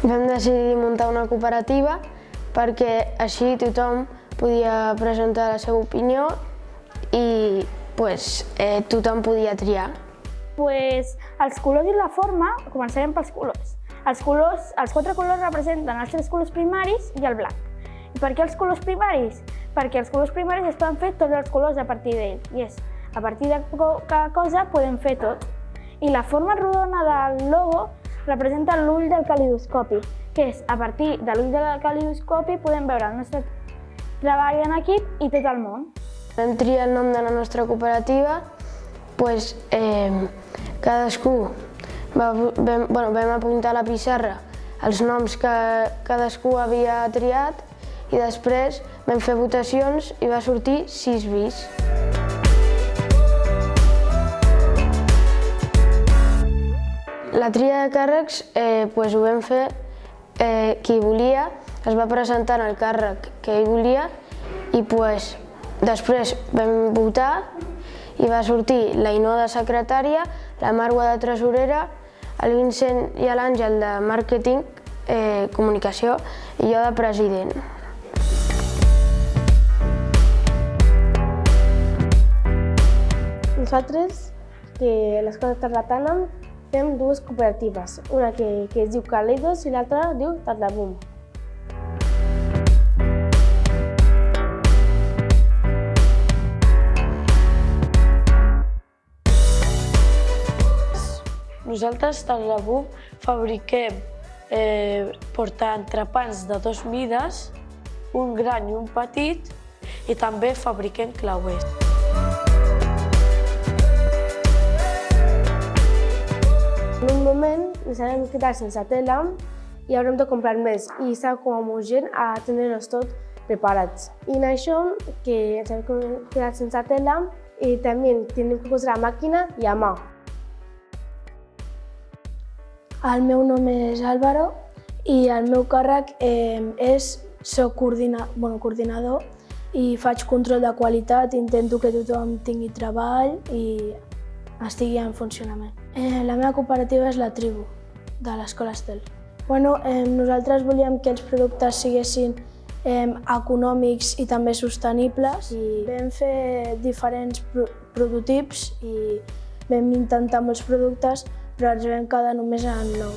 Vam decidir muntar una cooperativa perquè així tothom podia presentar la seva opinió i tothom podia triar. Els colors i la forma, començarem pels colors. Els 4 colors representen els 3 colors primaris i el blanc. I per què els colors primaris? Perquè els colors primaris es poden fer tots els colors a partir d'ells. I és, a partir de cada cosa podem fer tot. I la forma rodona del logo representa l'ull del calidoscopi, que és, a partir de l'ull del calidoscopi podem veure el nostre treball en equip i tot el món. Vam triar el nom de la nostra cooperativa, cadascú vam apuntar a la pissarra els noms que cadascú havia triat i després vam fer votacions i va sortir 6 bis. La tria de càrrecs ho vam fer qui volia, es va presentar en el càrrec que ell volia i després vam votar i va sortir l'Ainhoa de secretària, la Marwa de tresorera, el Vincent i l'Àngel de màrqueting, comunicació i jo de president. Nosaltres, que l'Escola Tarlatana, fem 2 cooperatives, una que es diu Kaleidos i l'altra es diu Tatlabum. Nosaltres, Tatlabum, fabriquem portaentrepans de 2 mides, un gran i un petit, i també fabriquem clauers. En un moment ens hem quedat sense tela i haurem de comprar més i està com urgent a tenir-nos tot preparats. I en això que ens hem quedat sense tela i també tenim que posar a màquina i a mà. El meu nom és Álvaro i el meu càrrec soc coordinador i faig control de qualitat, intento que tothom tingui treball i estigui en funcionament. La meva cooperativa és la Tribu, de l'Escola Estel. Nosaltres volíem que els productes siguessin econòmics i també sostenibles i vam fer diferents prototips i vam intentar molts productes, però ens vam quedar només en 9.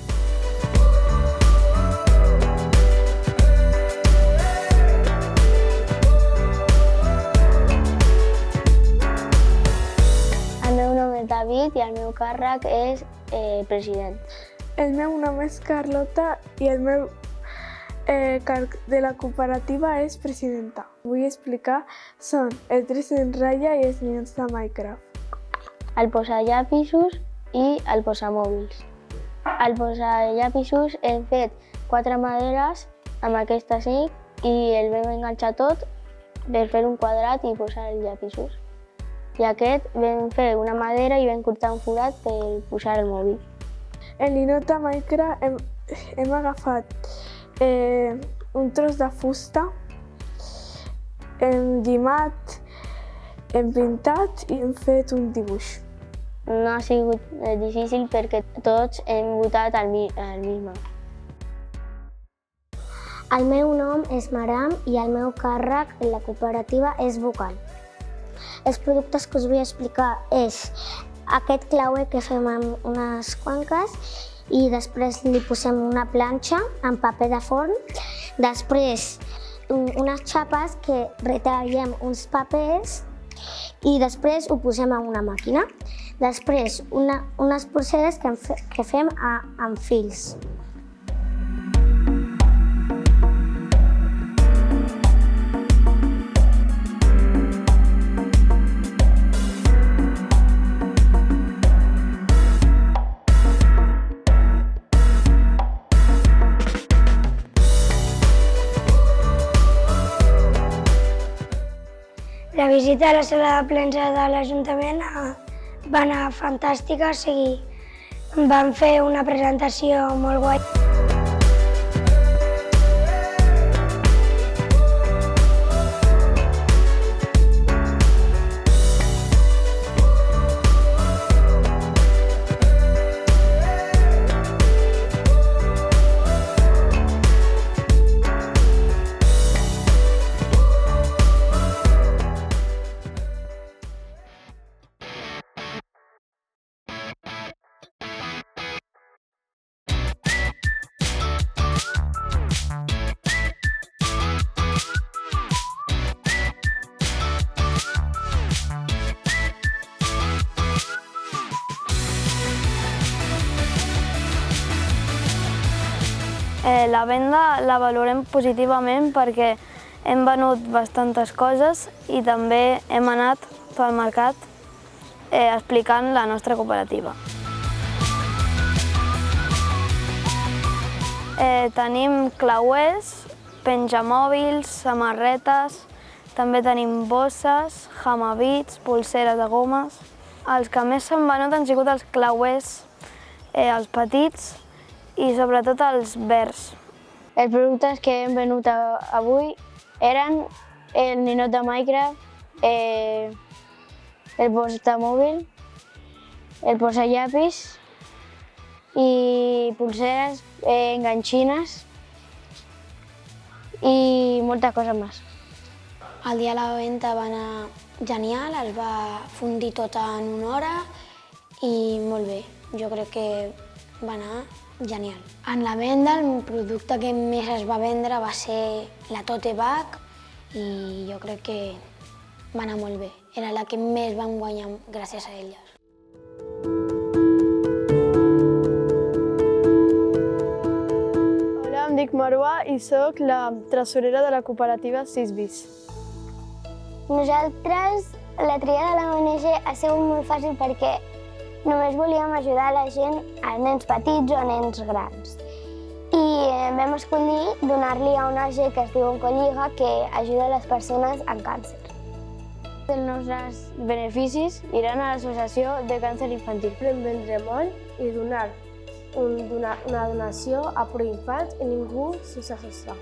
David i el meu càrrec és president. El meu nom és Carlota i el meu càrrec de la cooperativa és presidenta. Vull explicar són el 3 en ratlla i els minuts de Minecraft. El posallapisos i el posamòbils. El posallapisos hem fet 4 maderes amb aquesta 5 i el vam enganxar tot per fer un quadrat i posar els llapisos. I aquest vam fer una madera i vam cortar un forat per posar el mòbil. En ninot de Minecraft hem agafat un tros de fusta, hem llimat, hem pintat i hem fet un dibuix. No ha sigut difícil perquè tots hem votat el misme. El meu nom és Maram i el meu càrrec en la cooperativa és vocal. Els productes que us vull explicar és aquest clauer que fem amb unes cuenques i després li posem una planxa amb paper de forn, després unes xapes que retallem uns papers i després ho posem a una màquina. Després unes polseres que fem amb fils. La visita a la sala de premsa de l'Ajuntament va anar fantàstica, o sigui, van fer una presentació molt guai. La venda la valorem positivament perquè hem venut bastantes coses i també hem anat pel mercat explicant la nostra cooperativa. Tenim clauers, penjamòbils, samarretes, també tenim bosses, hamabits, pulseres de gomes. Els que més s'han venut han sigut els clauers, els petits i sobretot els verds. Els productes que hem venut avui eren el ninot de Minecraft, el portamòbil, el posallapis i pulseres, enganxines i moltes coses més. El dia de la venda va anar genial, es va fundir tot en una hora i molt bé. Jo crec que va anar genial. En la venda el producte que més es va vendre va ser la tote bag i jo crec que va anar molt bé. Era la que més vam guanyar gràcies a elles. Hola, em dic Marwa i sóc la tresorera de la cooperativa 6 bis. Nosaltres, la tria de l'ONG ha sigut molt fàcil perquè només volíem ajudar la gent, els nens petits o nens grans. I vam escollir donar-li a una ONG que es diu Oncolliga, que ajuda les persones amb càncer. Els nostres beneficis iran a l'Associació de Càncer Infantil. Vam vendre molt i donar una donació a Proinfants i ningú s'ho associarà.